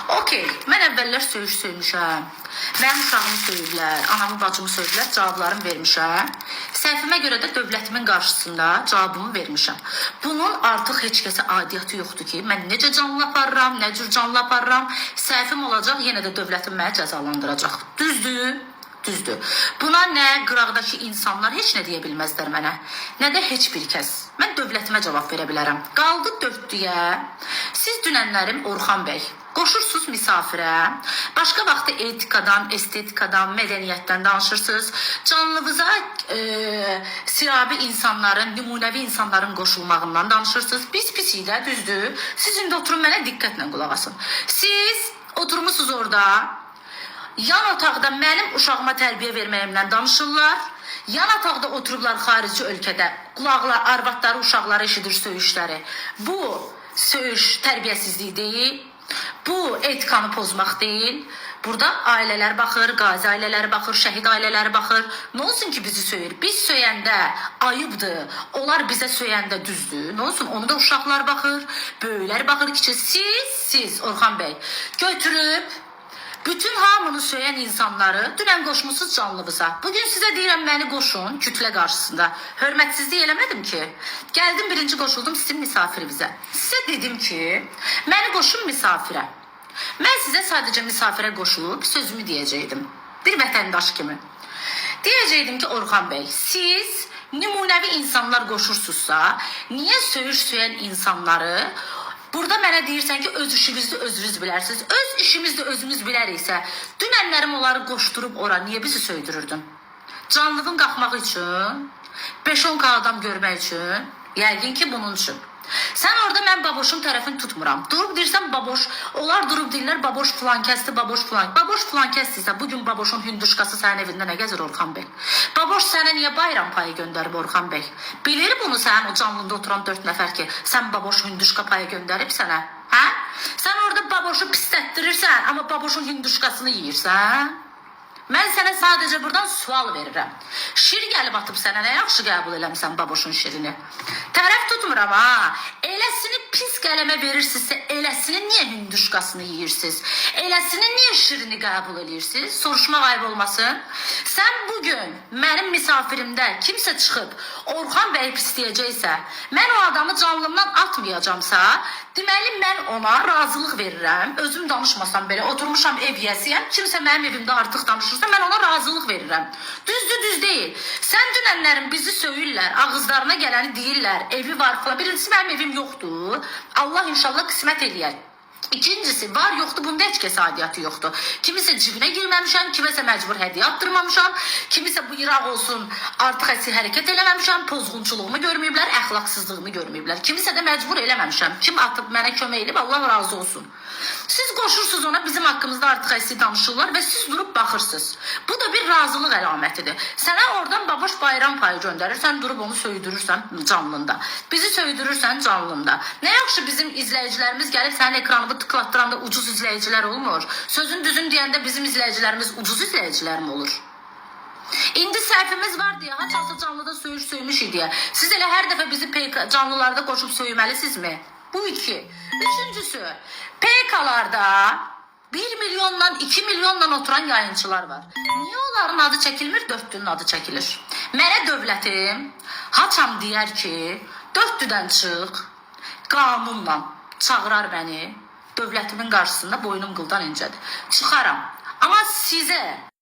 Okey, mən əvvəllər söyüş söymüşəm. Mənim uşağımı söyüblər, anamı, bacımı söyüblər, cavablarımı vermişəm. Səhvimə görə də dövlətimin qarşısında cavabımı vermişəm. Bunun artıq heç kəsə aidiyyatı yoxdur ki, mən necə canlı aparıram, nə cür canlı aparıram. Səhvim olacaq, yenə də dövlətim məni cəzalandıracaq. Düzdür? Düzdür. Buna nə qıraqdakı insanlar heç nə deyə bilməzlər mənə, nə də heç bir kəs. Mən dövlətimə cavab verə bilərəm. Qaldı dörtlüyə. Siz dünənlərim Orxan bəy, qoşursunuz misafirə. Başqa vaxtda etikadan, estetikadan, mədəniyyətdən danışırsınız. Canlınıza siyabi insanların, nümunəvi insanların qoşulmağından danışırsınız. Pis-pisik də, düzdür. Siz indi oturun mənə diqqətlə qulaq asın. Siz oturmuşsunuz orada. Yan otaqda mənim uşağıma tərbiyə verməyimlə danışırlar. Yan otaqda oturublar xarici ölkədə. Qulaqlar, arvadları, uşaqları eşidir söyüşləri. Bu söyüş tərbiyəsizlik deyil. Bu etikanı pozmaq deyil. Burada ailələr baxır, qazi ailələri baxır, şəhid ailələri baxır. Nə olsun ki bizi söyür? Biz söyəndə ayıbdır. Onlar bizə söyəndə düzdür. Nə olsun? Onu da uşaqlar baxır, böyüklər baxır ki, siz Orxan bəy götürüb bütün hamını söyən insanları dünən qoşmusunuz canlınıza. Bugün sizə deyirəm məni qoşun kütlə qarşısında. Hörmətsizlik eləmədim ki. Gəldim birinci qoşuldum sizin misafirinizə. Sizə dedim ki, məni qoşun misafirə. Mən sizə sadəcə misafirə qoşulub sözümü deyəcəkdim. Bir vətəndaş kimi. Deyəcəkdim ki, Orxan bəy, siz nümunəvi insanlar qoşursunuzsa, niyə söyüş söyən insanları burada mənə deyirsən ki, öz işinizdə özünüz bilərsiniz. Öz işimizdə özümüz biləriksə, dünənlərim onları qoşdurub ora, niyə bizi söydürürdün? Canlılığın qalxmaq üçün, 5-10 adam görmək üçün, yəqin ki, bunun üçün. Sən orada mən baboşun tərəfini tutmuram. Durub deyirsən baboş, onlar durub deyirlər baboş filan kəsdi, baboş filan. Baboş filan kəsdirsə, bugün baboşun hündüşkası sənin evində nə gəzir Orxan bəy? Baboş sənə niyə bayram payı göndərib Orxan bəy? Bilir bunu sənin o canlında oturan 4 nəfər ki, sən baboş hündüşka payı göndərib sənə? Hə? Sən orada baboşu pisətdirirsən, amma baboşun hündüşkasını yiyirsən? Mən sənə sadəcə buradan sual verirəm. Şir gəlib atıb sənə, nə yaxşı qəbul eləmişsən baboşun şirini? Tərəf tutmuram ha. Eləsini pis qələmə verirsinizsə, eləsini niyə hündüşkasını yiyirsiniz? Eləsini niyə şirini qəbul edirsiniz? Soruşmaq ayıb olmasın. Sən bugün mənim misafirimdə kimsə çıxıb Orxan bəyi pisləyəcəksə, mən o adamı canlımdan atmayacamsa, deməli mən ona razılıq verirəm. Özüm danışmasam belə, oturmuşam ev yiyəsiyəm, kimsə mənim evimdə artıq danışırsa, mən ona razılıq verirəm. Düzdür, düz deyil. Sən dünənlərin bizi söyürlər, ağızlarına gələni deyirlər, evi var falan. Birincisi mənim evim yoxdur. Allah inşallah qismət eləyər. İkincisi, var yoxdur, bunda heç kəsə aidiyyatı yoxdur. Kimisə cibinə girməmişəm, kimisə məcbur hədiyyə atdırmamışam, kimisə bu İraq olsun, artıq əsi hərəkət eləməmişəm, pozğunçuluğumu görməyiblər, əxlaqsızlığımı görməyiblər. Kimisə də məcbur eləməmişəm. Kim atıb mənə kömək edib, Allah razı olsun. Siz qoşursunuz ona, bizim haqqımızda artıq əsi danışırlar və siz durub baxırsınız. Bu da bir razılıq əlamətidir. Sənə oradan baboş bayram payı göndərir, sən durub onu söydürürsən canlında. Bizi söydürürsən canlında. Nə yaxşı bizim izləyicilərimiz gəlib sənin ekranını tıklatdıranda ucuz izləyicilər olmur. Sözün düzün deyəndə bizim izləyicilərimiz ucuz izləyicilər mi olur? İndi səhvimiz var deyə, haçansa canlıda söyüş söymüş idi. Siz elə hər dəfə bizi canlılarda qoşub söyməlisinizmi? Bu iki. Üçüncüsü, PK'larda 1 milyonla 2 milyonla oturan yayıncılar var. Niyə onların adı çəkilmir, dörtlünün adı çəkilir? Mənə dövlətim haçam deyər ki, dörtlüdən çıx, qanunla çağırar məni, dövlətimin qarşısında boynum qıldan incədir. Çıxaram. Amma sizə